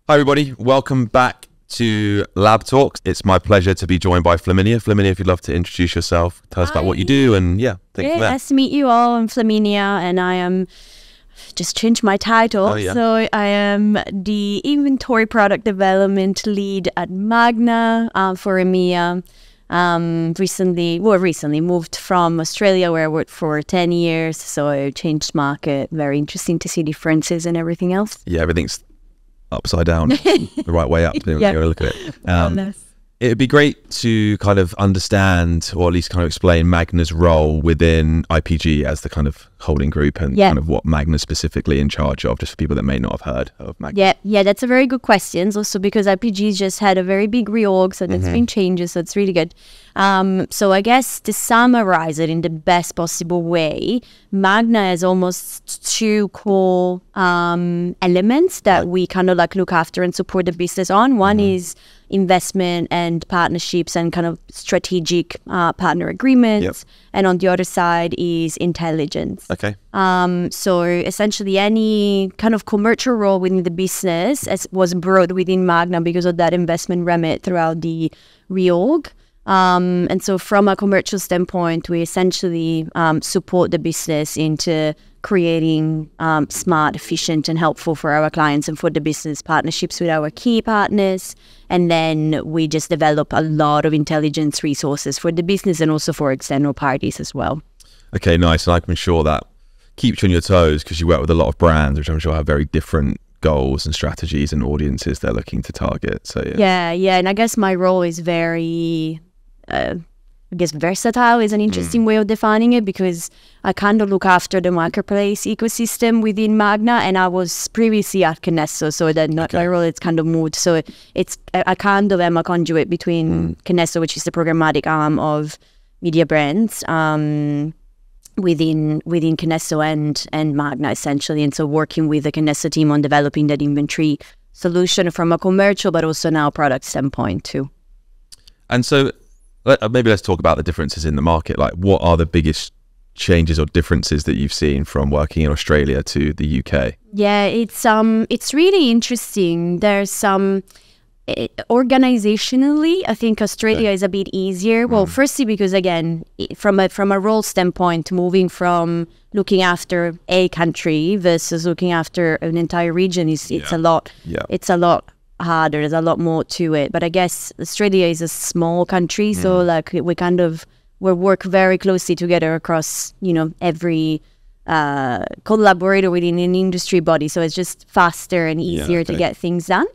Hi everybody, welcome back to LabTalks. It's my pleasure to be joined by Flaminia. Flaminia, if you'd love to introduce yourself, tell us about what you do, and yeah, take it from there. Nice to meet you all. I'm Flaminia, and I am just changed my title. So I am the inventory product development lead at Magna for EMEA. Recently moved from Australia, where I worked for 10 years. So I changed market. Very interesting to see differences and everything else. Yeah, everything's upside down, the right way up. Yeah. You look at it. It would be great to kind of understand, or at least kind of explain, Magna's role within IPG as the kind of holding group, and kind of what Magna's specifically in charge of, just for people that may not have heard of Magna. Yeah, that's a very good question. Also because IPG's just had a very big reorg, so there's been changes, so it's really good. So I guess to summarize it in the best possible way, Magna has almost two core elements that we kind of like look after and support the business on. One is investment and partnerships and kind of strategic partner agreements, and on the other side is intelligence. Okay. So essentially any kind of commercial role within the business was brought within Magna because of that investment remit throughout the reorg. And so from a commercial standpoint, we essentially support the business into creating smart, efficient, and helpful for our clients and for the business partnerships with our key partners. And then we just develop a lot of intelligence resources for the business and also for external parties as well. Okay, nice. And I'm sure that keeps you on your toes because you work with a lot of brands, which I'm sure have very different goals and strategies and audiences they're looking to target. So yeah. And I guess my role is very versatile is an interesting way of defining it, because I kind of look after the marketplace ecosystem within Magna, and I was previously at Kinesso, so that my role is kind of moved. So I kind of am a conduit between Kinesso, which is the programmatic arm of media brands, within Kinesso and Magna essentially, and so working with the Kinesso team on developing that inventory solution from a commercial but also now product standpoint too. And so maybe let's talk about the differences in the market. Like, what are the biggest changes or differences that you've seen from working in Australia to the UK? Yeah, it's really interesting. There's some organizationally, I think Australia is a bit easier. Well, firstly because again, from a role standpoint, moving from looking after a country versus looking after an entire region it's a lot. It's a lot harder. There's a lot more to it. But I guess Australia is a small country, so like we work very closely together across, every collaborator within an industry body. So it's just faster and easier to get things done.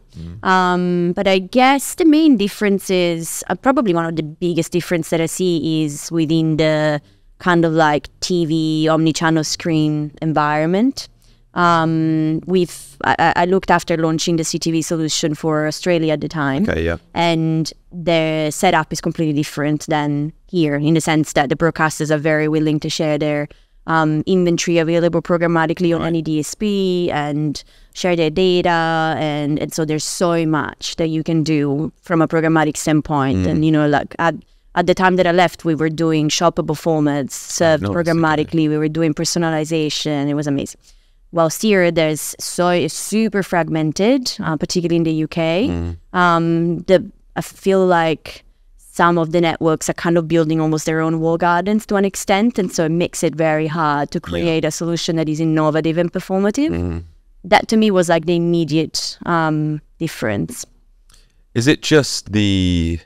But I guess the main difference is probably one of the biggest difference that I see is within the kind of like TV omnichannel screen environment. I looked after launching the CTV solution for Australia at the time. And the setup is completely different than here, in the sense that the broadcasters are very willing to share their inventory available programmatically on any DSP and share their data, and so there's so much that you can do from a programmatic standpoint. And like at the time that I left, we were doing shoppable formats served programmatically. We were doing personalization. It was amazing. Whilst here, it's super fragmented, particularly in the UK. I feel like some of the networks are kind of building almost their own wall gardens to an extent, and so it makes it very hard to create a solution that is innovative and performative. That to me was like the immediate difference. Is it just the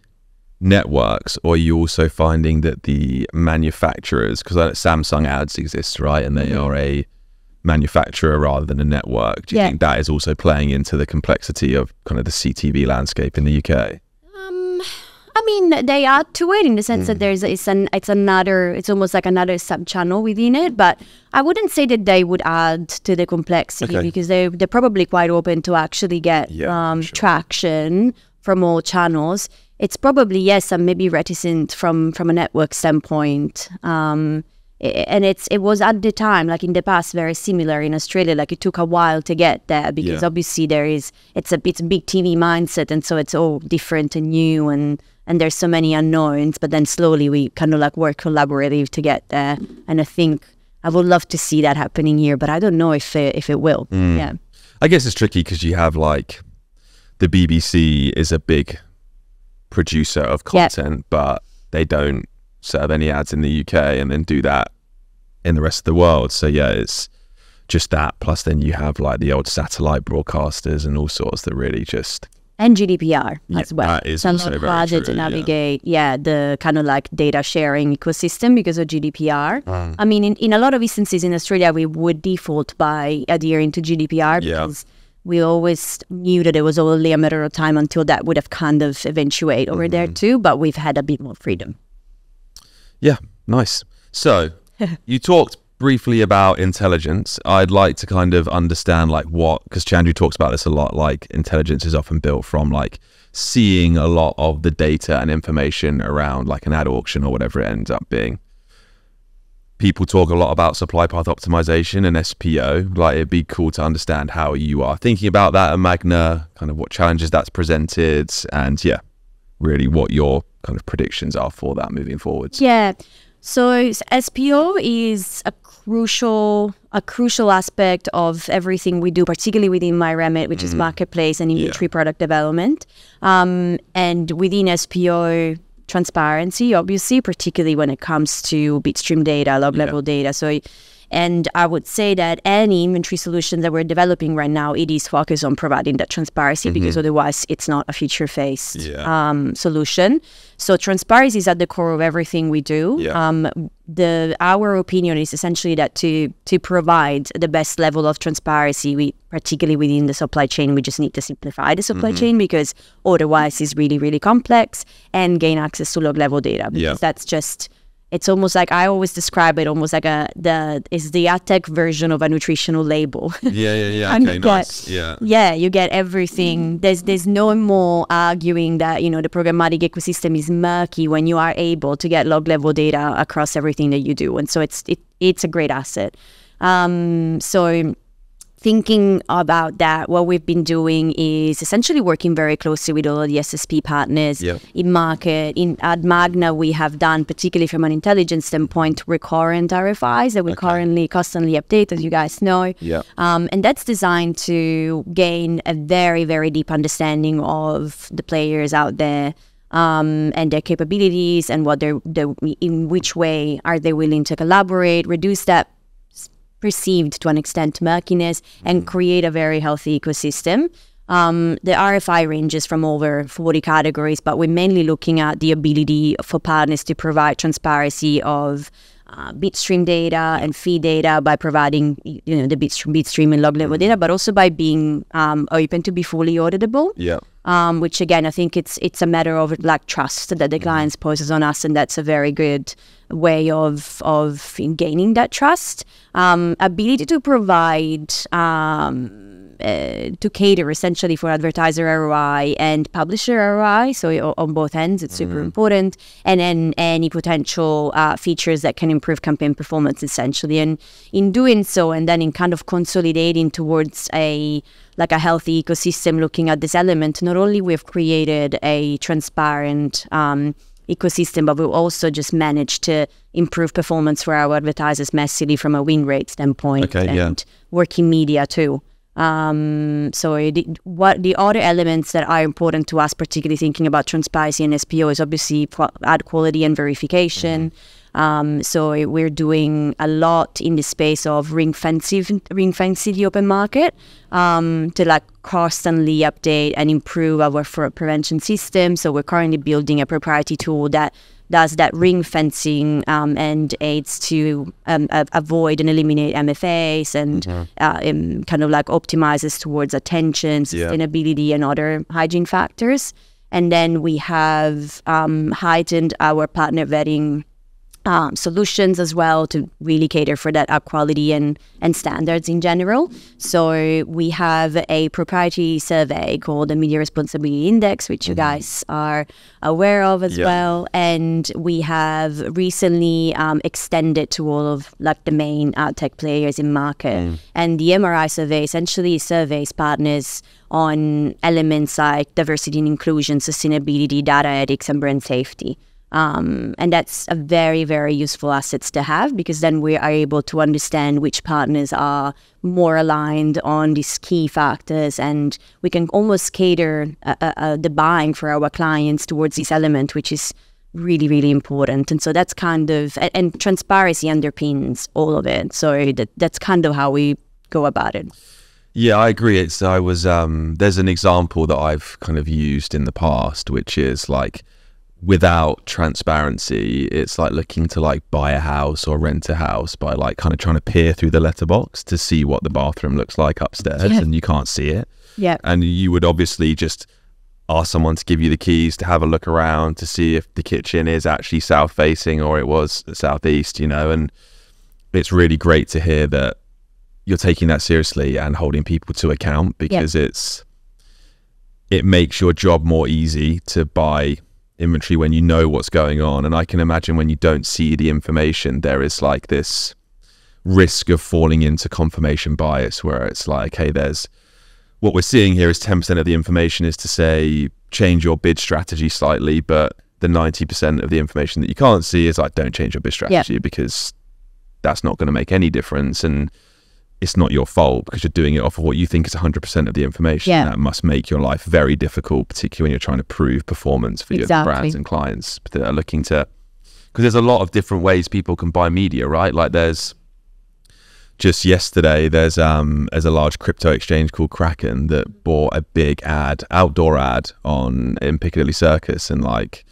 networks, or are you also finding that the manufacturers, because Samsung ads exist, right, and they are a manufacturer rather than a network, do you think that is also playing into the complexity of kind of the CTV landscape in the UK? I mean, they add to it in the sense that it's almost like another sub channel within it, but I wouldn't say that they would add to the complexity, because they're probably quite open to actually get traction from all channels. It's probably I'm maybe reticent from a network standpoint. And it was at the time, like in the past, very similar in Australia. Like it took a while to get there, because obviously it's a big TV mindset, and so it's all different and new, and there's so many unknowns. But then slowly we kind of like work collaborative to get there, and I think I would love to see that happening here, but I don't know if it will. I guess it's tricky because you have like the BBC is a big producer of content, but they don't serve any ads in the UK and then do that in the rest of the world. So yeah, it's just that. Plus then you have like the old satellite broadcasters and all sorts that really just... And GDPR as well. That is also very true, to navigate, the kind of like data sharing ecosystem because of GDPR. I mean, in a lot of instances in Australia, we would default by adhering to GDPR because we always knew that it was only a matter of time until that would have kind of eventuate over there too, but we've had a bit more freedom. Yeah, nice. So you talked briefly about intelligence. I'd like to kind of understand like what, because Chandru talks about this a lot, like intelligence is often built from like seeing a lot of the data and information around like an ad auction or whatever it ends up being. People talk a lot about supply path optimization and SPO. Like it'd be cool to understand how you are thinking about that at Magna, kind of what challenges that's presented, and really what your kind of predictions are for that moving forwards. Yeah. So SPO is a crucial aspect of everything we do, particularly within my remit, which is marketplace and inventory product development. And within SPO, transparency, obviously, particularly when it comes to bitstream data, log level data. So, and I would say that any inventory solution that we're developing right now, it is focused on providing that transparency because otherwise it's not a feature-based solution. So transparency is at the core of everything we do. Our opinion is essentially that to provide the best level of transparency, particularly within the supply chain, we just need to simplify the supply chain because otherwise it's really, really complex, and gain access to log level data because that's just... It's almost like, I always describe it almost like it's the ad tech version of a nutritional label. Okay, nice. You get everything. There's no more arguing that, the programmatic ecosystem is murky when you are able to get log level data across everything that you do. And so it's a great asset. So thinking about that, what we've been doing is essentially working very closely with all of the SSP partners in market. At Magna, we have done, particularly from an intelligence standpoint, recurrent RFIs that we currently constantly update, as you guys know. And that's designed to gain a very, very deep understanding of the players out there and their capabilities and what in which way are they willing to collaborate, reduce that perceived to an extent murkiness, and create a very healthy ecosystem. The RFI ranges from over 40 categories, but we're mainly looking at the ability for partners to provide transparency of bitstream data and feed data by providing the bitstream and log level data, but also by being open to be fully auditable. Which again, I think it's a matter of like trust that the clients poses on us, and that's a very good way of gaining that trust. Ability to provide to cater essentially for advertiser ROI and publisher ROI. So on both ends, it's super important. And then any potential features that can improve campaign performance essentially. And in doing so, and then in kind of consolidating towards a healthy ecosystem, looking at this element, not only we've created a transparent ecosystem, but we've also just managed to improve performance for our advertisers massively from a win rate standpoint and working media too. So the other elements that are important to us, particularly thinking about transparency and SPO, is obviously ad quality and verification. So we're doing a lot in the space of ring-fencing the open market to constantly update and improve our fraud prevention system. So we're currently building a proprietary tool that does that ring fencing and aids to avoid and eliminate MFAs and kind of optimizes towards attention, sustainability, and other hygiene factors. And then we have heightened our partner vetting solutions as well to really cater for that quality and standards in general. So we have a proprietary survey called the Media Responsibility Index, which you guys are aware of as well. And we have recently extended to all of the main ad tech players in market. And the MRI survey essentially surveys partners on elements like diversity and inclusion, sustainability, data ethics, and brand safety. And that's a very, very useful asset to have, because then we are able to understand which partners are more aligned on these key factors, and we can almost cater the buying for our clients towards this element, which is really, really important. And so that's kind of, and transparency underpins all of it. So that's kind of how we go about it. Yeah, I agree. There's an example that I've kind of used in the past, which is like, without transparency, it's like looking to like buy a house or rent a house by like kind of trying to peer through the letterbox to see what the bathroom looks like upstairs, and you can't see it. Yeah. And you would obviously just ask someone to give you the keys to have a look around to see if the kitchen is actually south facing or it was southeast, you know. And it's really great to hear that you're taking that seriously and holding people to account, because it makes your job more easy to buy inventory when you know what's going on. And I can imagine when you don't see the information, there is like this risk of falling into confirmation bias, where it's like, hey, there's what we're seeing here is 10% of the information is to say change your bid strategy slightly, but the 90% of the information that you can't see is like, don't change your bid strategy, because that's not going to make any difference, and it's not your fault because you're doing it off of what you think is 100% of the information. That must make your life very difficult, particularly when you're trying to prove performance for your brands and clients that are looking to, because there's a lot of different ways people can buy media, right? Like there's just yesterday, there's a large crypto exchange called Kraken that bought a big outdoor ad in Piccadilly Circus, and like,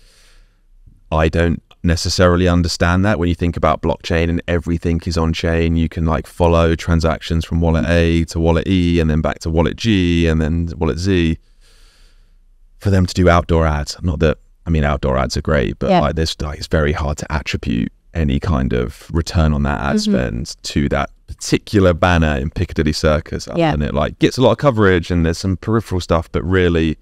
I don't necessarily understand that. When you think about blockchain and everything is on chain, you can like follow transactions from wallet A to wallet E and then back to wallet G and then wallet Z. For them to do outdoor ads, not that, I mean, outdoor ads are great, but like this, like, it's very hard to attribute any kind of return on that ad spend to that particular banner in Piccadilly Circus. And it like gets a lot of coverage and there's some peripheral stuff, but really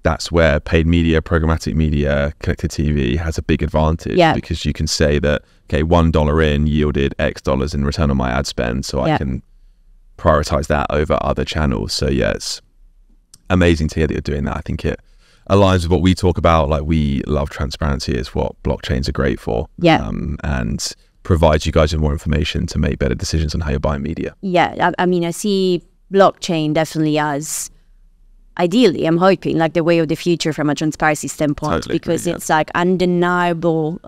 that's where paid media, programmatic media, connected TV has a big advantage, because you can say that, okay, $1 in yielded X dollars in return on my ad spend, so I can prioritize that over other channels. So yeah, it's amazing to hear that you're doing that. I think it aligns with what we talk about. Like, we love transparency. It's what blockchains are great for. And provides you guys with more information to make better decisions on how you're buying media. I mean, I see blockchain definitely as, ideally, I'm hoping, like the way of the future from a transparency standpoint, because it's like undeniable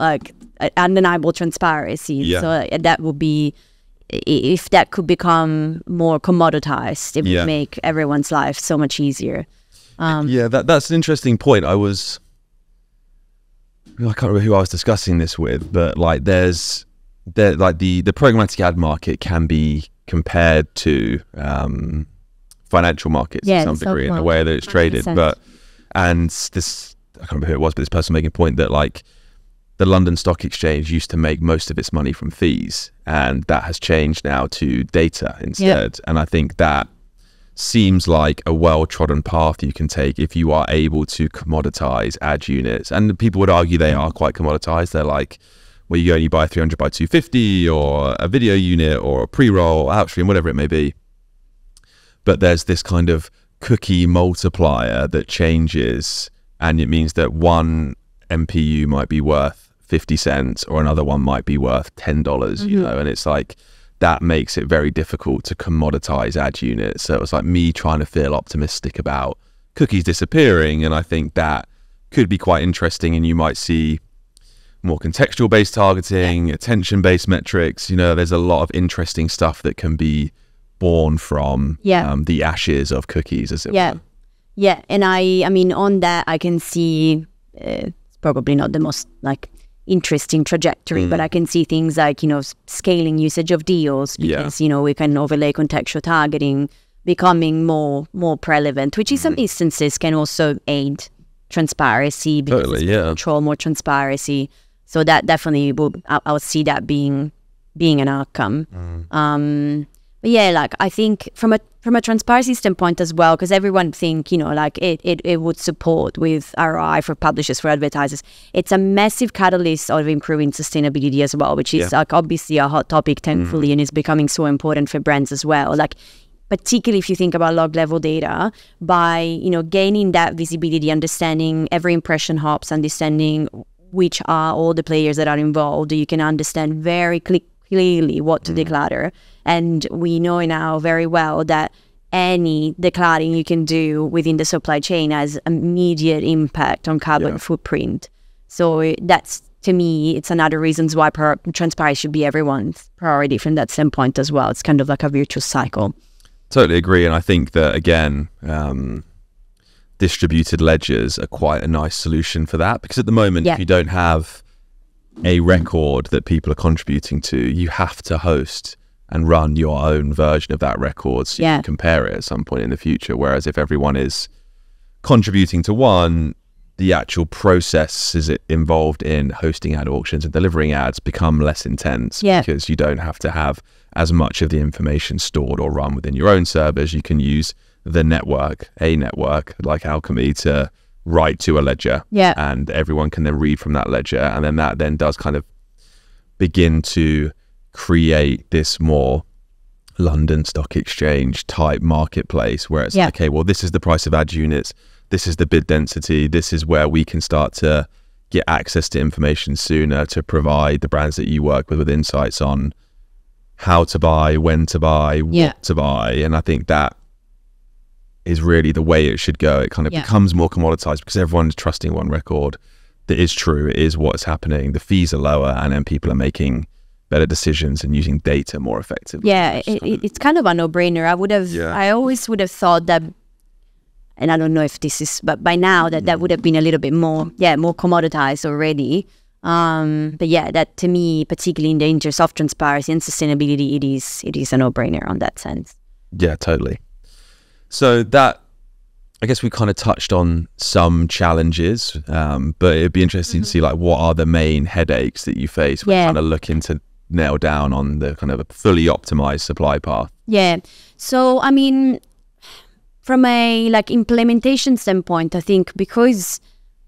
transparency. So that would be, if that could become more commoditized, it would make everyone's life so much easier. That's an interesting point. I can't remember who I was discussing this with, but like the programmatic ad market can be compared to financial markets to some degree, in the way that it's traded. 100%. And this, I can't remember who it was, but this person making a point that like the London Stock Exchange used to make most of its money from fees, and that has changed now to data instead. And I think that seems like a well-trodden path you can take if you are able to commoditize ad units. And people would argue they are quite commoditized. They're like, well, you go and you buy 300 by 250 or a video unit or a pre-roll, outstream, whatever it may be. But there's this kind of cookie multiplier that changes, and it means that one MPU might be worth 50 cents or another one might be worth $10, you know, and it's like, that makes it very difficult to commoditize ad units. So it was like me trying to feel optimistic about cookies disappearing, and I think that could be quite interesting, and you might see more contextual based targeting, attention based metrics. You know, there's a lot of interesting stuff that can be born from the ashes of cookies, as it were. And I mean, on that I can see it's probably not the most like interesting trajectory, but I can see things like, you know, scaling usage of deals, because you know, we can overlay contextual targeting becoming more relevant, which in some instances can also aid transparency, because control more transparency. So that definitely I would see that being an outcome. But yeah, like I think from a transparency standpoint as well, because everyone think, you know, like it would support with ROI for publishers, for advertisers. It's a massive catalyst of improving sustainability as well, which is like obviously a hot topic, thankfully, and is becoming so important for brands as well. Like, particularly if you think about log level data, by, you know, gaining that visibility, understanding every impression hops, understanding which are all the players that are involved. You can understand very clearly what to declutter. And we know now very well that any decluttering you can do within the supply chain has immediate impact on carbon footprint. So that's, to me, it's another reason why transparency should be everyone's priority from that standpoint as well. It's kind of like a virtuous cycle. Totally agree. And I think that, again, distributed ledgers are quite a nice solution for that, because at the moment, if you don't have a record that people are contributing to, you have to host and run your own version of that record so you can compare it at some point in the future. Whereas if everyone is contributing to one, the actual processes involved in hosting ad auctions and delivering ads become less intense, because you don't have to have as much of the information stored or run within your own servers. You can use the network, a network like Alchemy, to write to a ledger, and everyone can then read from that ledger, and then that then does kind of begin to create this more London Stock Exchange type marketplace where it's okay, well, this is the price of ad units, this is the bid density, this is where we can start to get access to information sooner to provide the brands that you work with insights on how to buy, when to buy, what to buy. And I think that is really the way it should go. It kind of becomes more commoditized because everyone's trusting one record that is true, it is what's happening, the fees are lower, and then people are making better decisions and using data more effectively. It's kind of a no-brainer. I always would have thought that, and I don't know if this is, but by now that would have been a little bit more commoditized already. But yeah, that to me, particularly in the interest of transparency and sustainability, it is a no-brainer on that sense. Yeah, totally. So that, I guess we kind of touched on some challenges, but it'd be interesting to see like what are the main headaches that you face when kind of looking to nail down on the kind of a fully optimized supply path. Yeah. So, I mean, from a like implementation standpoint, I think because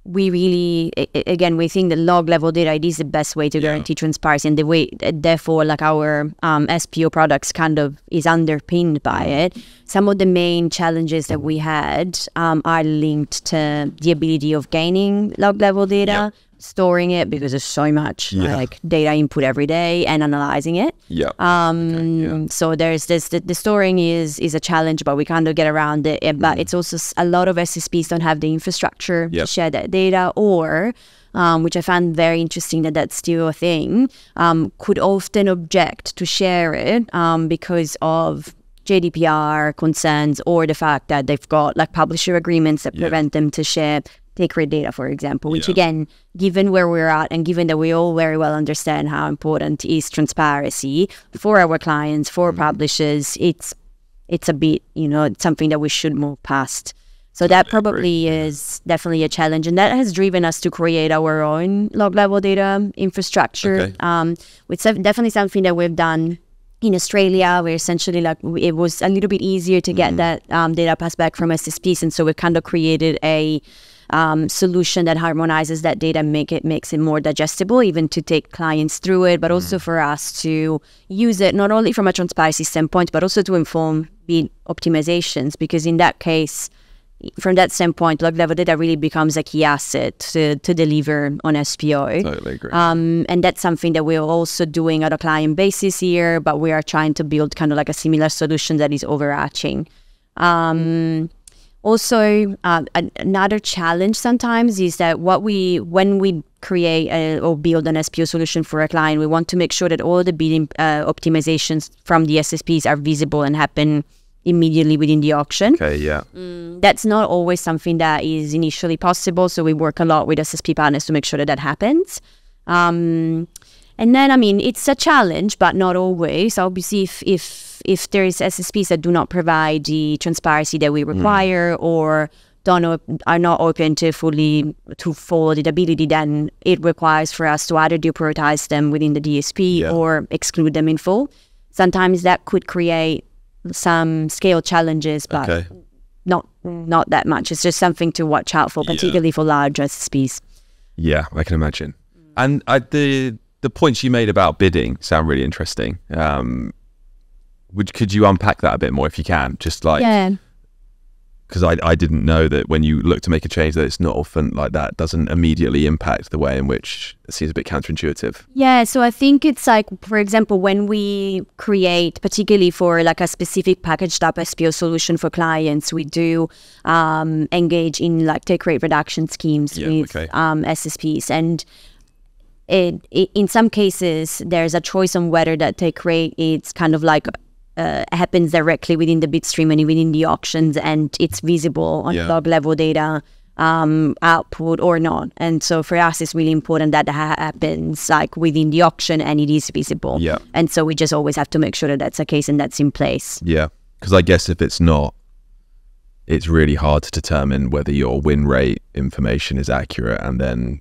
we really, again, we think the log level data, it is the best way to guarantee transparency, and the way, therefore, like our SPO products kind of is underpinned by it. Some of the main challenges that we had are linked to the ability of gaining log level data, storing it, because there's so much like data input every day, and analyzing it. So there's this, the storing is a challenge, but we kind of get around it. But it's also a lot of SSPs don't have the infrastructure to share that data, or which I found very interesting that's still a thing, could often object to share it because of GDPR concerns, or the fact that they've got like publisher agreements that prevent them to share take rate data, for example, which again, given where we're at and given that we all very well understand how important is transparency for our clients, for publishers, it's a bit, it's something that we should move past. So that probably is definitely a challenge, and that has driven us to create our own log level data infrastructure. It's definitely something that we've done in Australia, where essentially like it was a little bit easier to get that data passed back from SSPs, and so we kind of created a solution that harmonizes that data, makes it more digestible, even to take clients through it, but also for us to use it not only from a transparency standpoint, but also to inform bid optimizations, because in that case, from that standpoint, log level data really becomes a key asset to deliver on SPO. Totally agree. And that's something that we're also doing at a client basis here, but we are trying to build kind of like a similar solution that is overarching. Also, another challenge sometimes is that when we create or build an SPO solution for a client, we want to make sure that all the bidding optimizations from the SSPs are visible and happen immediately within the auction. That's not always something that is initially possible, so we work a lot with SSP partners to make sure that that happens. And then, I mean, it's a challenge, but not always. Obviously, if there is SSPs that do not provide the transparency that we require, or are not open to full auditability, then it requires for us to either deprioritize them within the DSP or exclude them in full. Sometimes that could create some scale challenges, but not that much. It's just something to watch out for, particularly for large SSPs. Yeah, I can imagine. And the points you made about bidding sound really interesting. Could you unpack that a bit more if you can? Just like because I didn't know that when you look to make a change that it's not often like that doesn't immediately impact the way in which it seems a bit counterintuitive. Yeah, so I think it's like, for example, when we create, particularly for like a specific packaged up SPO solution for clients, we do engage in like take rate reduction schemes with SSPs. And in some cases, there's a choice on whether that take rate it's kind of like happens directly within the bid stream and within the auctions, and it's visible on log level data output or not. And so for us, it's really important that happens like within the auction and it is visible. Yeah. And so we just always have to make sure that that's the case and that's in place. Yeah, because I guess if it's not, it's really hard to determine whether your win rate information is accurate, and then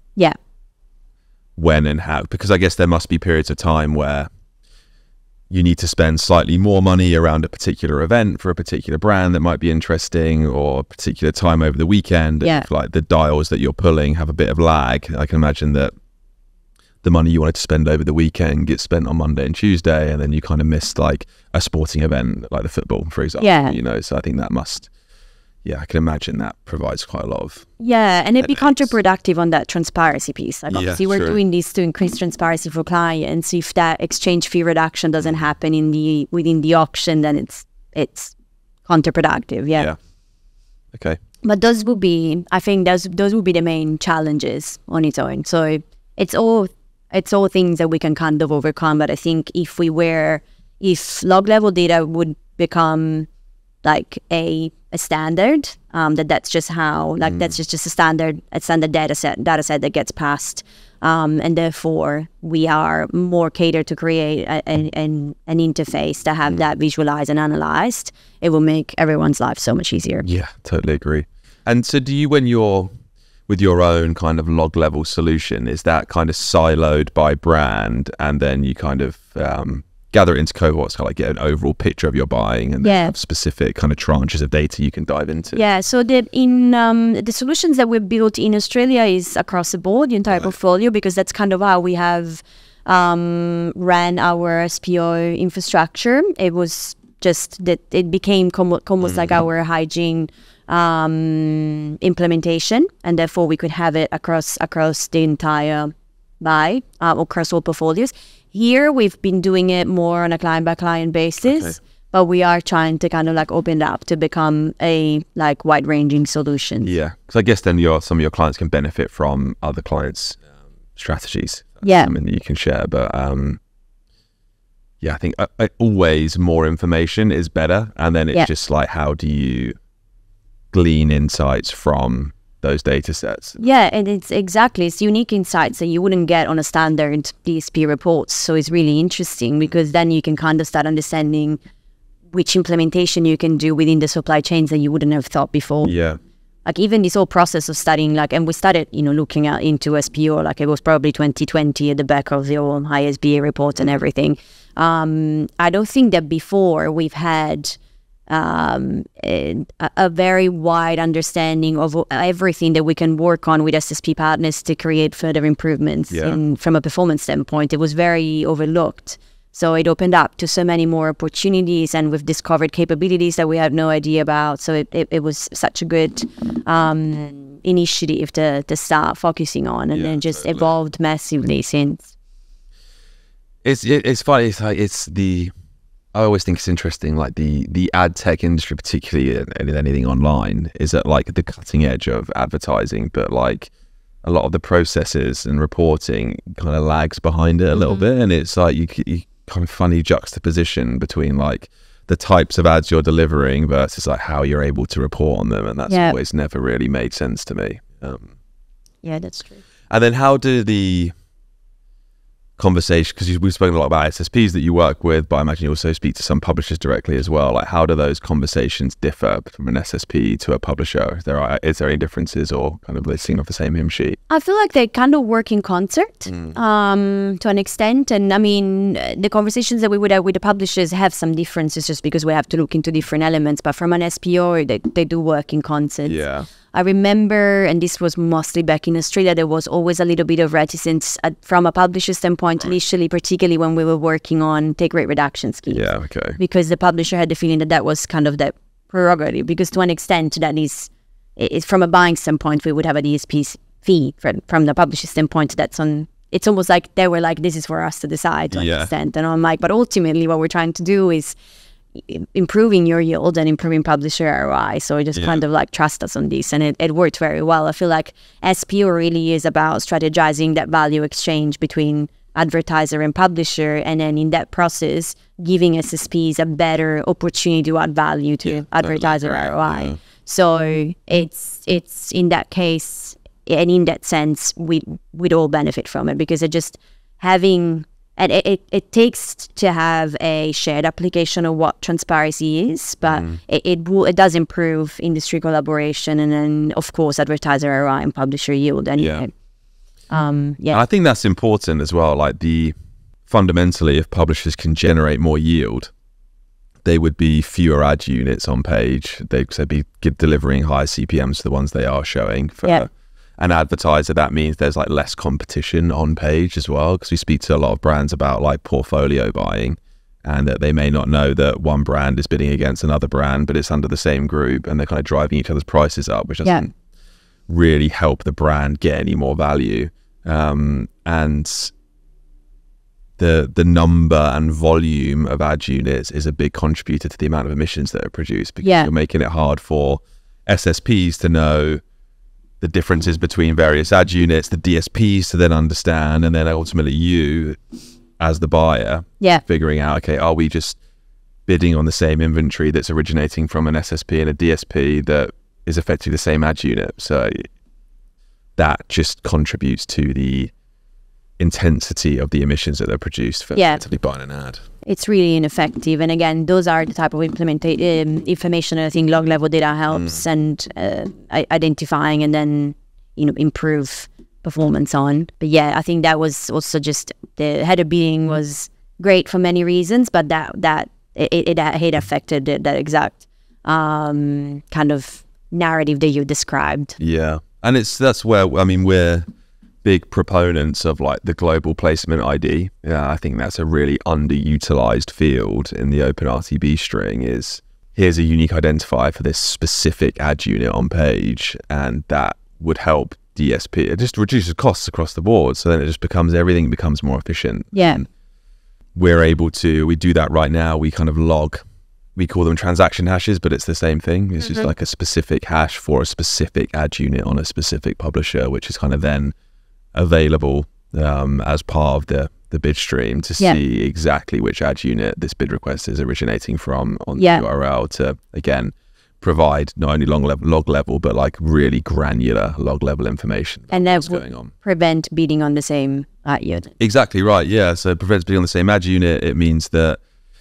when and how, because I guess there must be periods of time where you need to spend slightly more money around a particular event for a particular brand that might be interesting, or a particular time over the weekend. If like the dials that you're pulling have a bit of lag, I can imagine that the money you wanted to spend over the weekend gets spent on Monday and Tuesday, and then you kind of missed like a sporting event like the football, for example. You know, so I think that must, I can imagine that provides quite a lot of and it'd be counterproductive on that transparency piece. Like obviously we're doing this to increase transparency for clients. If that exchange fee reduction doesn't happen within the auction, then it's counterproductive. Okay. But those would be, I think those would be the main challenges on its own. So it's all things that we can kind of overcome. But I think if log level data would become like a standard, that's just how, like that's just a standard data set that gets passed, and therefore we are more catered to create an interface to have that visualized and analyzed. It will make everyone's life so much easier. Yeah, totally agree. And so do you, when you're with your own kind of log level solution, is that kind of siloed by brand, and then you kind of gather it into cohorts, kind of like get an overall picture of your buying, and then have specific kind of tranches of data you can dive into? So the solutions that we've built in Australia is across the board, the entire portfolio, because that's kind of how we have ran our SPO infrastructure. It was just that it became almost like our hygiene implementation, and therefore we could have it across the entire buy, across all portfolios. Here, we've been doing it more on a client-by-client basis, but we are trying to kind of like open it up to become a like wide-ranging solution. Yeah, because I guess then some of your clients can benefit from other clients' strategies. Something that you can share. But I think always more information is better, and then it's just like, how do you glean insights from those data sets? And it's unique insights that you wouldn't get on a standard DSP report. So it's really interesting, because then you can kind of start understanding which implementation you can do within the supply chains that you wouldn't have thought before. Like even this whole process of studying, like, and we started, looking into SPO, like it was probably 2020 at the back of the old ISBA report and everything. I don't think that before we've had a very wide understanding of everything that we can work on with SSP partners to create further improvements from a performance standpoint. It was very overlooked. So it opened up to so many more opportunities, and we've discovered capabilities that we had no idea about. So it was such a good initiative to start focusing on, and then just evolved massively since. It's funny. I always think it's interesting, like the ad tech industry, particularly in anything online, is at like the cutting edge of advertising, but like a lot of the processes and reporting kind of lags behind it a little bit. And it's like you kind of funny juxtaposition between like the types of ads you're delivering versus like how you're able to report on them. And that's always never really made sense to me. That's true. And then how do the conversation, because we've spoken a lot about SSPs that you work with, but I imagine you also speak to some publishers directly as well. Like, how do those conversations differ from an SSP to a publisher? Is there any differences, or kind of they sing off the same hymn sheet? I feel like they kind of work in concert to an extent. And I mean, the conversations that we would have with the publishers have some differences just because we have to look into different elements. But from an SPO, they do work in concert. I remember, and this was mostly back in Australia, there was always a little bit of reticence from a publisher standpoint initially, particularly when we were working on take rate reduction schemes. Because the publisher had the feeling that was kind of prerogative, because to an extent that is from a buying standpoint, we would have a DSP fee from the publisher standpoint. It's almost like they were like, this is for us to decide to an extent. And I'm like, but ultimately what we're trying to do is improving your yield and improving publisher ROI. So just kind of like trust us on this. And it worked very well. I feel like SPO really is about strategizing that value exchange between advertiser and publisher, and then in that process giving SSPs a better opportunity to add value to advertiser ROI. So it's in that case, and in that sense, we'd all benefit from it, because it just having, and it takes to have a shared application of what transparency is, but it does improve industry collaboration, and then of course advertiser ROI and publisher yield. And I think that's important as well. Like fundamentally, if publishers can generate more yield, they would be fewer ad units on page. They'd be delivering higher CPMs to the ones they are showing. For an advertiser, that means there's like less competition on page as well, because we speak to a lot of brands about like portfolio buying, and that they may not know that one brand is bidding against another brand, but it's under the same group, and they're kind of driving each other's prices up, which doesn't really help the brand get any more value. And the number and volume of ad units is a big contributor to the amount of emissions that are produced, because you're making it hard for SSPs to know the differences between various ad units, the DSPs to then understand, and then ultimately you as the buyer figuring out, okay, are we just bidding on the same inventory that's originating from an SSP and a DSP that is effectively the same ad unit? So that just contributes to the intensity of the emissions that are produced for effectively buying an ad. It's really ineffective. And again, those are the type of information I think log level data helps and identifying and then improve performance on. But I think that was also just the header bidding was great for many reasons, but that it affected that exact kind of narrative that you described. Yeah. And that's where, I mean, we're big proponents of like the global placement ID. Yeah, I think that's a really underutilized field in the OpenRTB string. Is here's a unique identifier for this specific ad unit on page, and that would help DSP. It just reduces costs across the board. So then it just everything becomes more efficient. Yeah. And we do that right now. We kind of log, we call them transaction hashes, but it's the same thing. It's just like a specific hash for a specific ad unit on a specific publisher, which is kind of then available as part of the bid stream to see exactly which ad unit this bid request is originating from on the URL, to again provide not only log level but like really granular log level information. And that would prevent bidding on the same ad unit. Exactly right. Yeah. So it prevents bidding on the same ad unit. It means that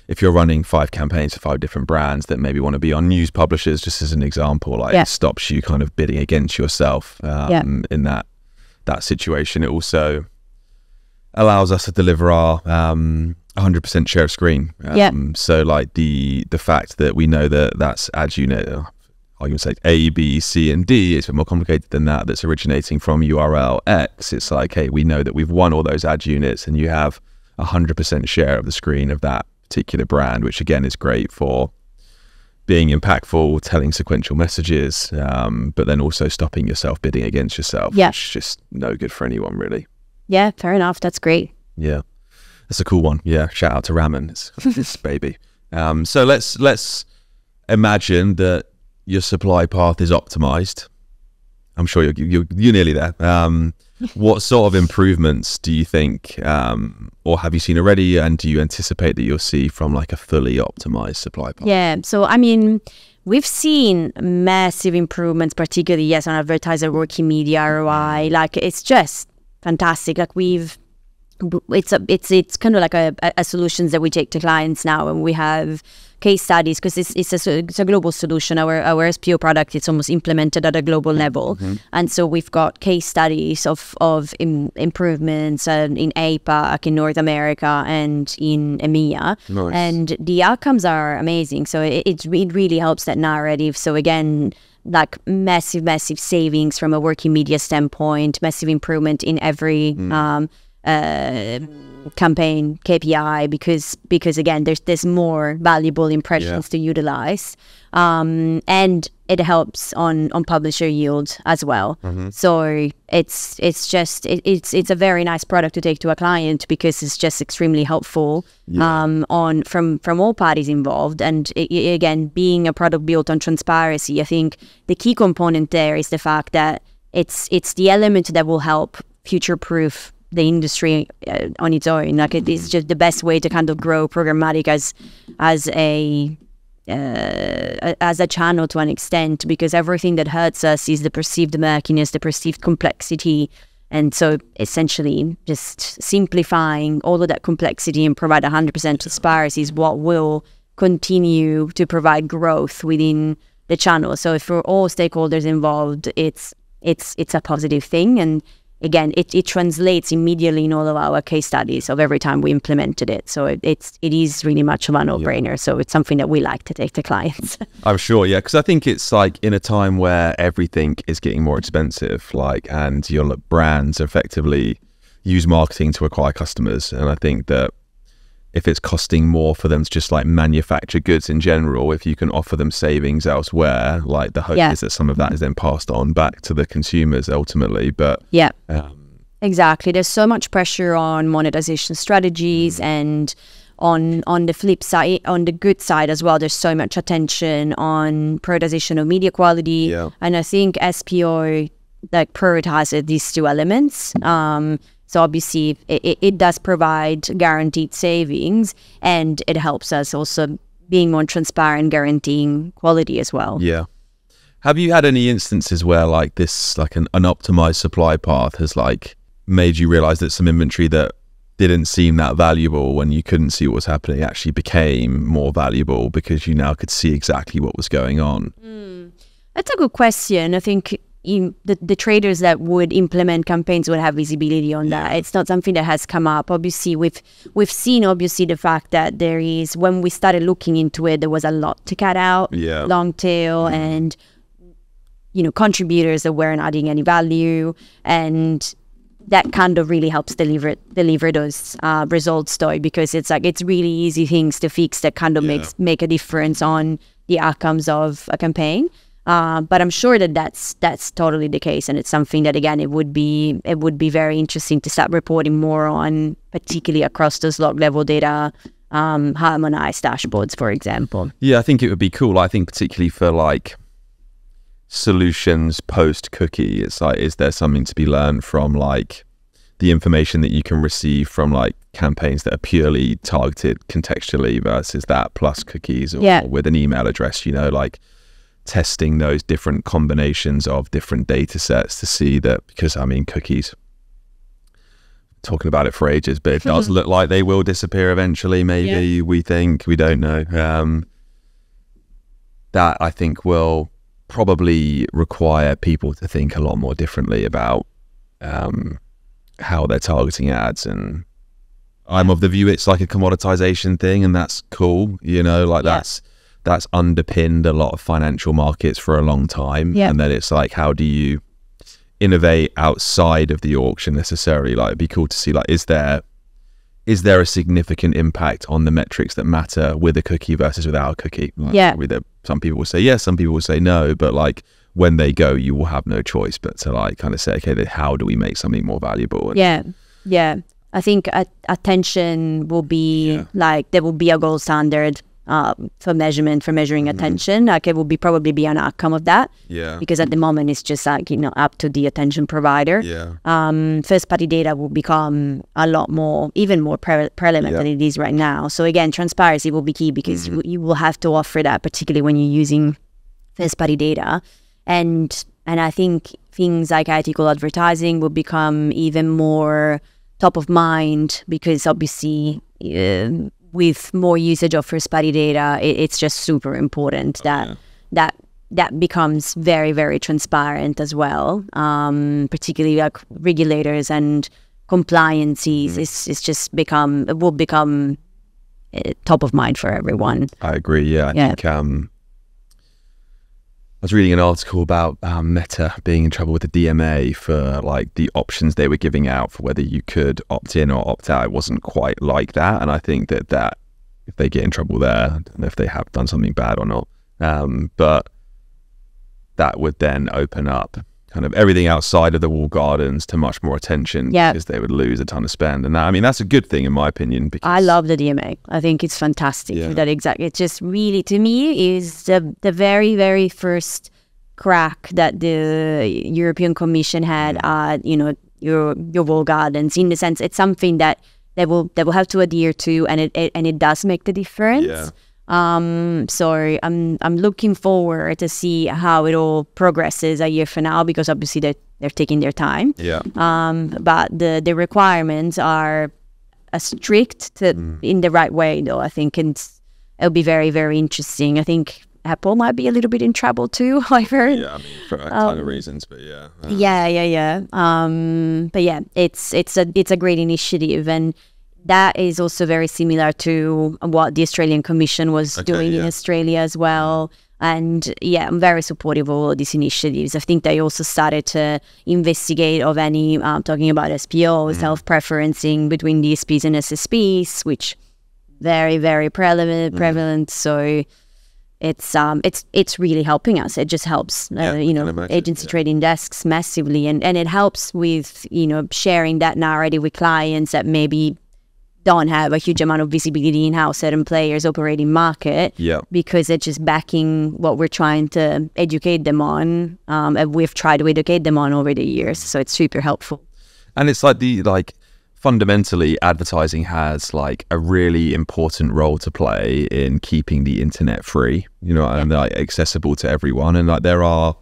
if you're running 5 campaigns for 5 different brands that maybe want to be on news publishers, just as an example, like it stops you kind of bidding against yourself in that situation. It also allows us to deliver our 100% share of screen. So like the fact that we know that that's ad unit, I'm going to say A, B, C, and D, it's a bit more complicated than that, that's originating from URL X. It's like, hey, we know that we've won all those ad units and you have 100% share of the screen of that particular brand, which again is great for being impactful, telling sequential messages, but then also stopping yourself bidding against yourself, which is just no good for anyone really. Yeah, fair enough. That's great. Yeah, that's a cool one. Yeah, shout out to Raman. It's baby. So let's imagine that your supply path is optimized. I'm sure you're nearly there. What sort of improvements do you think, or have you seen already, and do you anticipate that you'll see from like a fully optimized supply path? Yeah, so I mean, we've seen massive improvements, particularly on advertiser working media ROI. Like it's just fantastic. Like it's kind of like a solutions that we take to clients now, and we have case studies because it's a global solution. Our SPO product, it's almost implemented at a global level, and so we've got case studies of improvements in APAC, in North America, and in EMEA. Nice. And the outcomes are amazing. So it really helps that narrative. So again, like massive savings from a working media standpoint, massive improvement in every campaign KPI because again there's more valuable impressions to utilize, and it helps on publisher yield as well. So it's a very nice product to take to a client because it's just extremely helpful from all parties involved. And again, being a product built on transparency, I think the key component there is the fact that it's the element that will help future-proof the industry on its own. Like it is just the best way to kind of grow programmatic as a channel to an extent, because everything that hurts us is the perceived murkiness, the perceived complexity. And so essentially just simplifying all of that complexity and provide 100% transparency is what will continue to provide growth within the channel. So for all stakeholders involved, it's a positive thing. And again, it translates immediately in all of our case studies of every time we implemented it. So it is really much of a no-brainer. So it's something that we like to take to clients. I'm sure, yeah, because I think it's like in a time where everything is getting more expensive, and your brands effectively use marketing to acquire customers. And I think that if it's costing more for them to just like manufacture goods in general, if you can offer them savings elsewhere, like the hope is that some of that is then passed on back to the consumers ultimately. But exactly, there's so much pressure on monetization strategies, and on the flip side, on the good side as well, there's so much attention on prioritization of media quality. And I think SPO like prioritizes these two elements. So obviously it does provide guaranteed savings, and it helps us also being more transparent, guaranteeing quality as well. Yeah. Have you had any instances where like this, like an unoptimized supply path has like made you realize that some inventory that didn't seem that valuable when you couldn't see what was happening actually became more valuable because you now could see exactly what was going on? That's a good question. I think the traders that would implement campaigns would have visibility on that. It's not something that has come up. Obviously, we've seen obviously the fact that there is, when we started looking into it, there was a lot to cut out, long tail, and contributors that weren't adding any value, and that kind of really helps deliver those results, though, because it's really easy things to fix that kind of make a difference on the outcomes of a campaign. But I'm sure that that's totally the case, and it's something that again it would be very interesting to start reporting more on, particularly across those log level data, harmonized dashboards, for example. Yeah, I think it would be cool. I think particularly for like solutions post cookie, it's like, is there something to be learned from like the information that you can receive from like campaigns that are purely targeted contextually versus that plus cookies or with an email address, like testing those different combinations of different data sets to see that, because I mean cookies, talking about it for ages, but it does look like they will disappear eventually, maybe. We think, we don't know. That I think will probably require people to think a lot more differently about how they're targeting ads. And I'm of the view it's like a commoditisation thing, and that's cool, that's underpinned a lot of financial markets for a long time. And then it's like, how do you innovate outside of the auction necessarily? Like, it'd be cool to see, like, is there a significant impact on the metrics that matter with a cookie versus without a cookie? Like, some people will say yes, some people will say no, but like when they go, you will have no choice but to like kind of say, okay, then how do we make something more valuable? And I think attention will be like, there will be a gold standard for measuring attention. Like it will probably be an outcome of that. Because at the moment it's just like, up to the attention provider. First party data will become a lot more, even more prevalent than it is right now. So again, transparency will be key, because you will have to offer that, particularly when you're using first party data. And I think things like ethical advertising will become even more top of mind, because obviously with more usage of first party data, it's just super important that becomes very, very transparent as well. Particularly like regulators and compliances, it will become top of mind for everyone. I agree. I think was reading an article about Meta being in trouble with the DMA for like the options they were giving out for whether you could opt in or opt out. It wasn't quite like that. And I think that if they get in trouble there, I don't know if they have done something bad or not, but that would then open up kind of everything outside of the walled gardens to much more attention, because they would lose a ton of spend. And that, I mean, that's a good thing in my opinion. Because I love the DMA. I think it's fantastic for that exactly. It just really, to me, is the very, very first crack that the European Commission had at, you know, your walled gardens, in the sense it's something that they will have to adhere to, and it does make the difference. Yeah. So I'm looking forward to see how it all progresses a year from now, because obviously they're taking their time. Yeah. But the requirements are strict in the right way, though. I think it'll be very, very interesting. I think Apple might be a little bit in trouble too, I've heard. Yeah, I mean, for a ton of reasons, but yeah. But yeah, it's a great initiative, and that is also very similar to what the Australian Commission was doing in Australia as well. And yeah, I'm very supportive of all these initiatives. I think they also started to investigate of any, talking about SPO, self-preferencing between DSPs and SSPs, which very, very prevalent. So it's really helping us. It just helps, agency trading desks massively. And it helps with, sharing that narrative with clients that maybe don't have a huge amount of visibility in how certain players operate in market, because it's just backing what we're trying to educate them on, and we've tried to educate them on over the years. So it's super helpful. And it's fundamentally, advertising has like a really important role to play in keeping the internet free, and like accessible to everyone. And like there are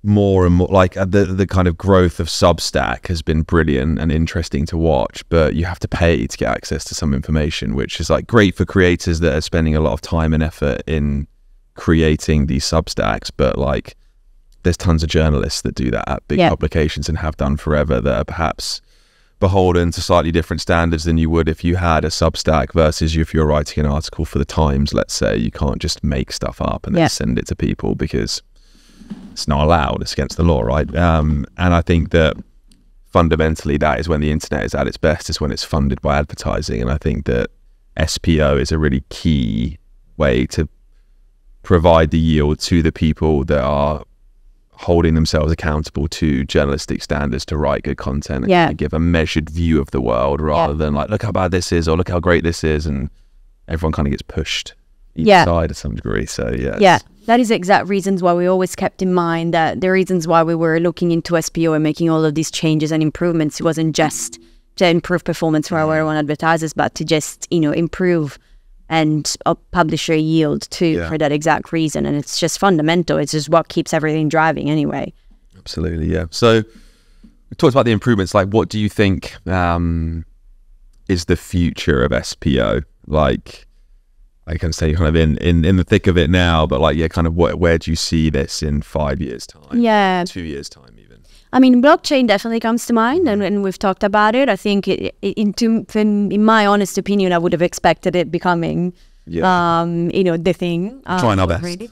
more and more, like the kind of growth of Substack has been brilliant and interesting to watch, but you have to pay to get access to some information, which is like great for creators that are spending a lot of time and effort in creating these Substacks. But like there's tons of journalists that do that at big publications and have done forever, that are perhaps beholden to slightly different standards than you would if you had a Substack, versus if you're writing an article for the Times, let's say. You can't just make stuff up and then send it to people, because it's not allowed. It's against the law, right? And I think that fundamentally that is when the internet is at its best, is when it's funded by advertising. And I think that SPO is a really key way to provide the yield to the people that are holding themselves accountable to journalistic standards to write good content and give a measured view of the world, rather than like, look how bad this is, or look how great this is, and everyone kind of gets pushed each side to some degree. So that is the exact reasons why we always kept in mind that the reasons why we were looking into SPO and making all of these changes and improvements, it wasn't just to improve performance for our own advertisers, but to just improve and publisher yield too, for that exact reason. And it's just fundamental. It's just what keeps everything driving anyway. Absolutely, yeah. So we talked about the improvements. Like, what do you think is the future of SPO? Like, I can say kind of in the thick of it now, but like, kind of where do you see this in 5 years' time? 2 years' time even? I mean, blockchain definitely comes to mind, and we've talked about it. I think in my honest opinion, I would have expected it becoming, the thing. Trying our best. Really.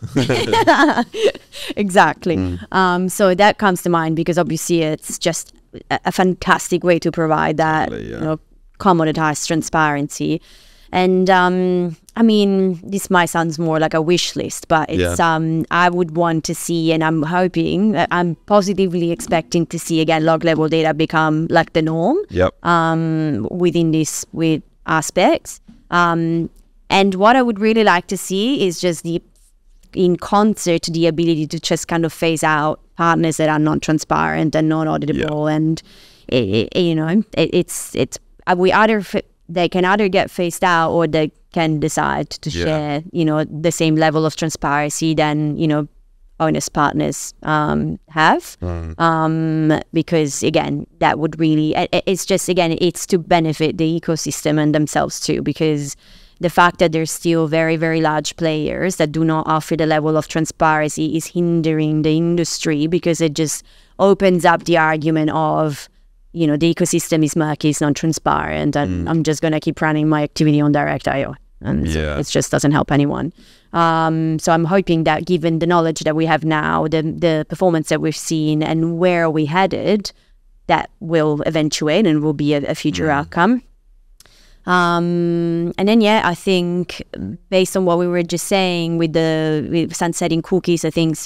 Exactly. So that comes to mind, because obviously it's just a fantastic way to provide that, commoditized transparency. And I mean, this might sound more like a wish list, but it's I would want to see, and I'm hoping, I'm positively expecting to see again log level data become like the norm within this aspects. And what I would really like to see is just in concert, the ability to just kind of phase out partners that are non-transparent and non-auditable, and they can either get phased out, or they can decide to share, the same level of transparency than, honest partners have. Because again, that would really, it's just, again, it's to benefit the ecosystem and themselves too, because the fact that there's still very, very large players that do not offer the level of transparency is hindering the industry, because it just opens up the argument of, the ecosystem is murky, it's non-transparent, and I'm just going to keep running my activity on direct IO. And so it just doesn't help anyone. So I'm hoping that given the knowledge that we have now, the performance that we've seen and where we headed, that will eventuate and will be a future outcome. And then, I think based on what we were just saying with sunsetting cookies, I think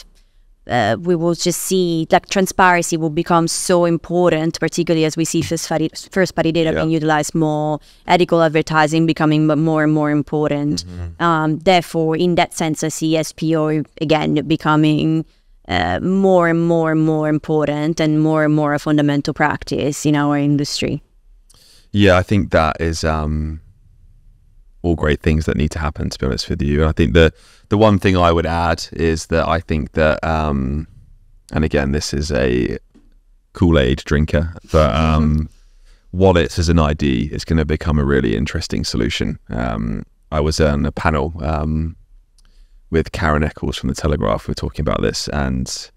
we will just see like transparency will become so important, particularly as we see first party data being utilized more, ethical advertising becoming more and more important. Therefore, in that sense, I see SPO again becoming more and more and more important and more a fundamental practice in our industry. Yeah, I think that is all great things that need to happen, to be honest with you. And I think the one thing I would add is that I think that, and again, this is a Kool-Aid drinker, but wallets as an ID is going to become a really interesting solution. I was on a panel with Karen Eccles from The Telegraph. We were talking about this, and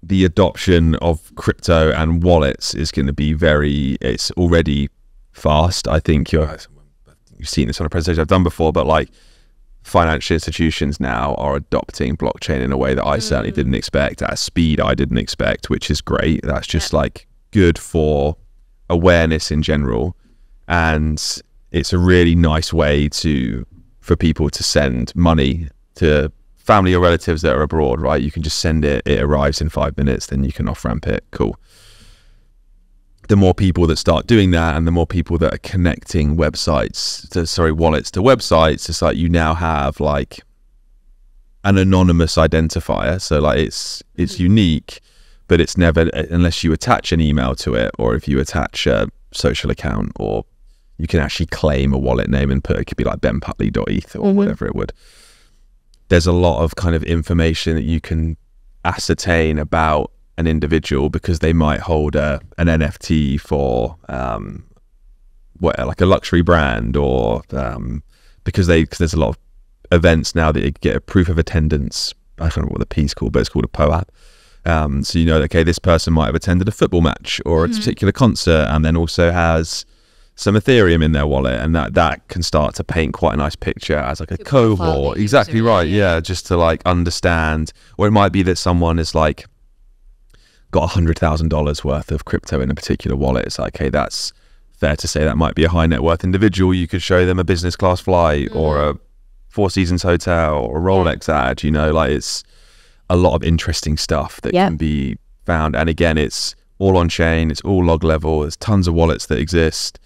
the adoption of crypto and wallets is going to be it's already fast. I think you've seen this on a presentation I've done before, but like financial institutions now are adopting blockchain in a way that I certainly didn't expect, at a speed I didn't expect, which is great. That's just like good for awareness in general. And it's a really nice way for people to send money to family or relatives that are abroad, right? You can just send it, it arrives in 5 minutes, then you can off-ramp it. Cool. The more people that start doing that, and the more people that are connecting wallets to websites, it's like you now have like an anonymous identifier. So like it's unique, but it's never, unless you attach an email to it, or if you attach a social account, or you can actually claim a wallet name and it could be like benputley.eth or whatever it would. There's a lot of kind of information that you can ascertain about an individual because they might hold an NFT for like a luxury brand, or because there's a lot of events now that you get a proof of attendance. I don't know what the P's called, but it's called a POAP. So you know, okay, this person might have attended a football match or a particular concert, and then also has some Ethereum in their wallet, and that can start to paint quite a nice picture as like a cohort. Exactly right. Yeah, just to like understand. Or it might be that someone is like got $100,000 worth of crypto in a particular wallet. It's like, okay, that's fair to say that might be a high net worth individual. You could show them a business class flight or a Four Seasons hotel or a Rolex ad, you know, like it's a lot of interesting stuff that can be found. And again, it's all on chain, it's all log level. There's tons of wallets that exist.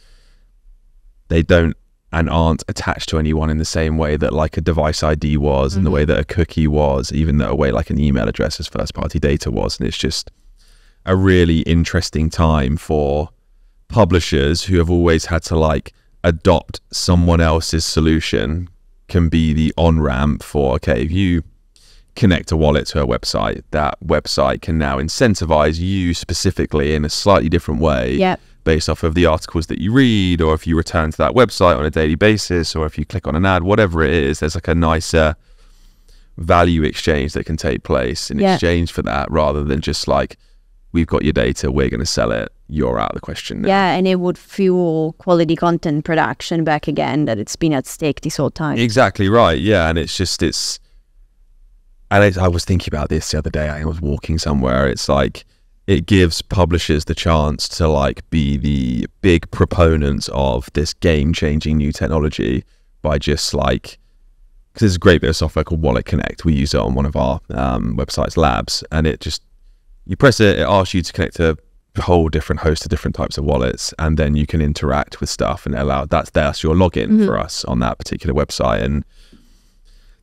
They don't and aren't attached to anyone in the same way that like a device ID was, and the way that a cookie was, even the way like an email address as first party data was. And it's just a really interesting time for publishers who have always had to like adopt someone else's solution, can be the on-ramp for, okay, if you connect a wallet to a website, that website can now incentivize you specifically in a slightly different way based off of the articles that you read, or if you return to that website on a daily basis, or if you click on an ad, whatever it is, there's like a nicer value exchange that can take place in exchange for that, rather than just like, we've got your data, we're going to sell it, you're out of the question now. Yeah, and it would fuel quality content production back again, that it's been at stake this whole time. Exactly right, yeah. And it's just, I was thinking about this the other day. I was walking somewhere. It's like, it gives publishers the chance to like be the big proponents of this game-changing new technology by just like, because there's a great bit of software called Wallet Connect. We use it on one of our websites, Labs, and it just, you press it, it asks you to connect to a whole different host of different types of wallets, and then you can interact with stuff and that's your login for us on that particular website. And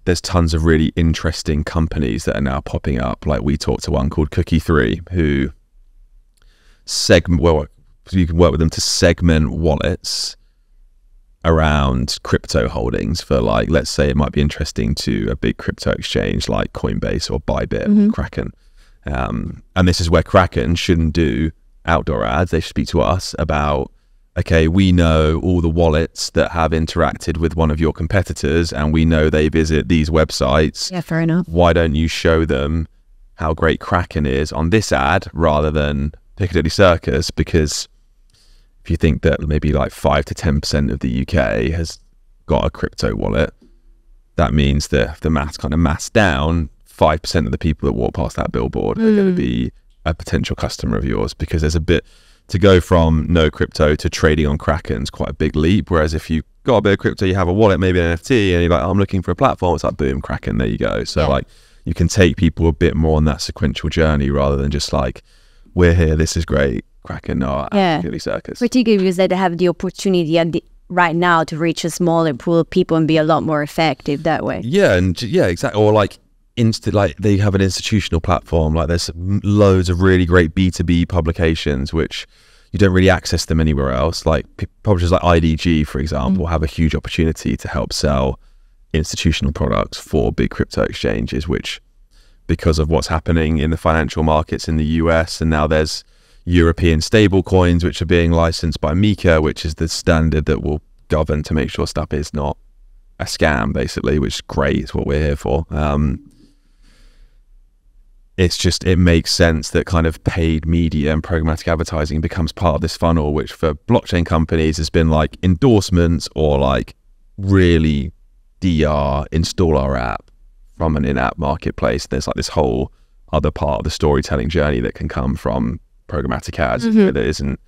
there's tons of really interesting companies that are now popping up. Like we talked to one called Cookie3, who you can work with them to segment wallets around crypto holdings for, like, let's say it might be interesting to a big crypto exchange like Coinbase or Bybit, Kraken. And this is where Kraken shouldn't do outdoor ads. They should speak to us about, okay, we know all the wallets that have interacted with one of your competitors, and we know they visit these websites. Yeah, fair enough. Why don't you show them how great Kraken is on this ad rather than Piccadilly Circus? Because if you think that maybe like 5 to 10% of the UK has got a crypto wallet, that means that the maths kind of maths down, 5% of the people that walk past that billboard are going to be a potential customer of yours, because there's a bit to go from no crypto to trading on Kraken's quite a big leap. Whereas if you got a bit of crypto, you have a wallet, maybe an NFT, and you're like, oh, I'm looking for a platform, it's like, boom, Kraken, there you go. So like you can take people a bit more on that sequential journey rather than just like, we're here, this is great, Kraken, no, absolutely circus. Particularly because they have the opportunity right now to reach a smaller pool of people and be a lot more effective that way. Yeah, and exactly. Or like like they have an institutional platform, like there's loads of really great B2B publications which you don't really access them anywhere else. Like publishers like IDG, for example, have a huge opportunity to help sell institutional products for big crypto exchanges, which, because of what's happening in the financial markets in the US, and now there's European stable coins which are being licensed by MiCA, which is the standard that will govern to make sure stuff is not a scam, basically, which is great. It's what we're here for. It's just, it makes sense that kind of paid media and programmatic advertising becomes part of this funnel, which for blockchain companies has been like endorsements or like really install our app from an in-app marketplace. There's like this whole other part of the storytelling journey that can come from programmatic ads that isn't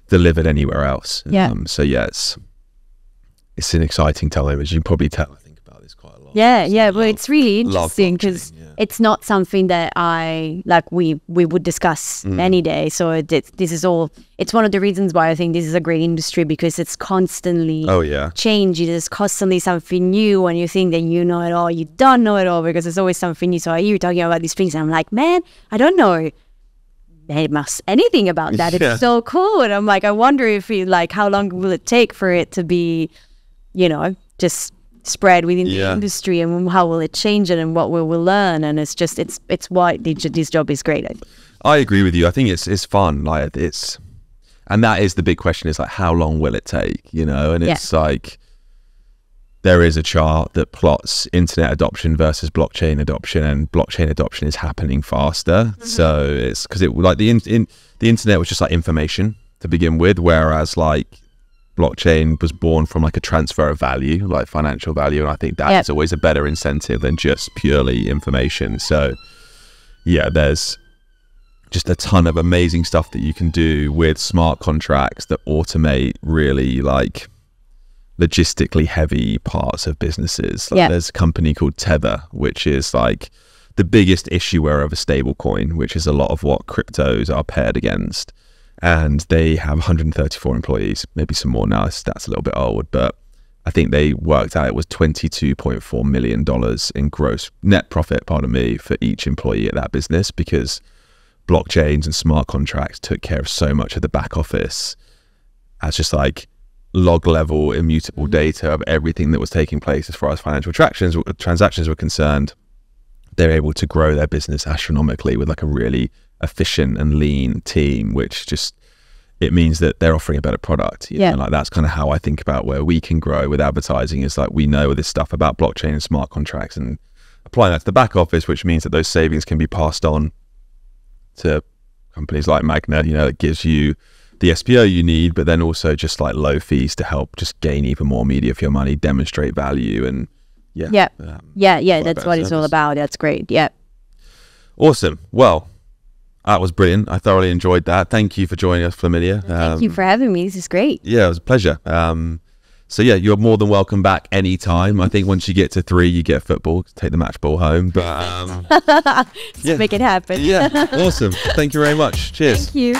delivered anywhere else. So yeah, it's an exciting time, as you can probably tell. I think about this quite a lot. Well, it's really interesting because it's not something that we would discuss any day. So this is all, it's one of the reasons why I think this is a great industry, because it's constantly changing. There's constantly something new, and you think that you know it all, you don't know it all, because there's always something new. So I hear you talking about these things and I'm like, man, I don't know anything about that. It's so cool. And I'm like, I wonder if how long will it take for it to be, just spread within the industry, and how will it change it, and what we will learn. And it's just, it's why this job is great. I agree with you. I think it's fun. And that is the big question, is like, how long will it take, and it's like, there is a chart that plots internet adoption versus blockchain adoption, and blockchain adoption is happening faster. So it's because the internet was just like information to begin with, whereas like blockchain was born from like a transfer of value, like financial value. And I think that is always a better incentive than just purely information. So yeah, there's just a ton of amazing stuff that you can do with smart contracts that automate really like logistically heavy parts of businesses. There's a company called Tether, which is like the biggest issuer of a stable coin, which is a lot of what cryptos are paired against. And they have 134 employees, maybe some more now. That's a little bit old, but I think they worked out it was $22.4 million in gross net profit, for each employee at that business, because blockchains and smart contracts took care of so much of the back office as just like log level immutable data of everything that was taking place as far as financial transactions were concerned. They're able to grow their business astronomically with like a really efficient and lean team, which just, it means that they're offering a better product. And like, that's kind of how I think about where we can grow with advertising, is like, we know this stuff about blockchain and smart contracts, and applying that to the back office, which means that those savings can be passed on to companies like Magna. It gives you the SPO you need, but then also just like low fees to help just gain even more media for your money, demonstrate value, and that's what it's all about. That's great. Awesome. Well, that was brilliant. I thoroughly enjoyed that. Thank you for joining us, Flaminia. Thank you for having me. This is great. Yeah, it was a pleasure. So yeah, you're more than welcome back anytime. I think once you get to 3, you get football. Take the match ball home. But make it happen. Awesome. Thank you very much. Cheers. Thank you.